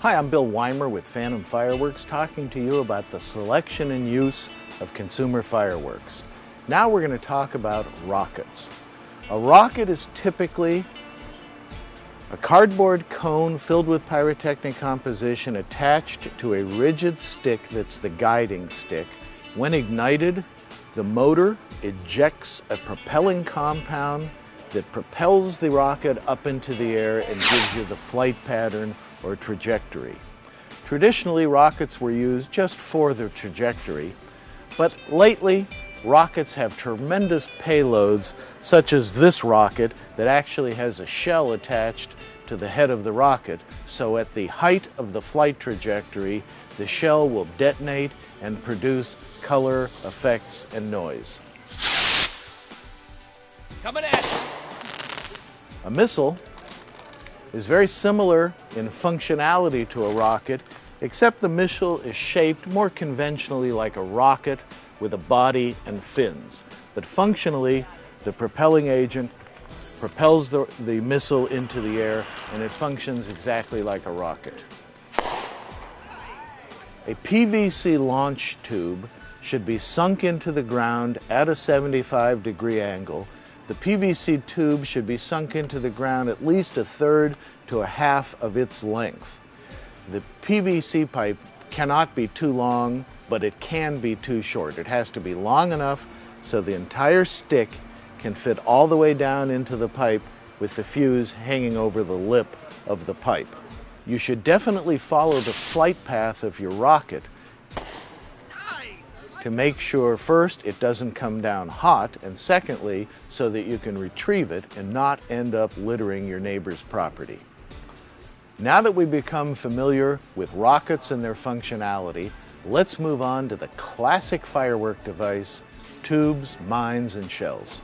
Hi, I'm Bill Weimer with Phantom Fireworks, talking to you about the selection and use of consumer fireworks. Now we're going to talk about rockets. A rocket is typically a cardboard cone filled with pyrotechnic composition attached to a rigid stick that's the guiding stick. When ignited, the motor ejects a propelling compound that propels the rocket up into the air and gives you the flight pattern or trajectory. Traditionally, rockets were used just for the trajectory, but lately, rockets have tremendous payloads, such as this rocket that actually has a shell attached to the head of the rocket, so at the height of the flight trajectory, the shell will detonate and produce color, effects, and noise. Coming at you. A missile is very similar in functionality to a rocket, except the missile is shaped more conventionally like a rocket with a body and fins. But functionally, the propelling agent propels the missile into the air, and it functions exactly like a rocket. A PVC launch tube should be sunk into the ground at a 75-degree angle. The PVC tube should be sunk into the ground at least a third to a half of its length. The PVC pipe cannot be too long, but it can be too short. It has to be long enough so the entire stick can fit all the way down into the pipe with the fuse hanging over the lip of the pipe. You should definitely follow the flight path of your rocket to make sure, first, it doesn't come down hot, and secondly, so that you can retrieve it and not end up littering your neighbor's property. Now that we've become familiar with rockets and their functionality, let's move on to the classic firework device, tubes, mines, and shells.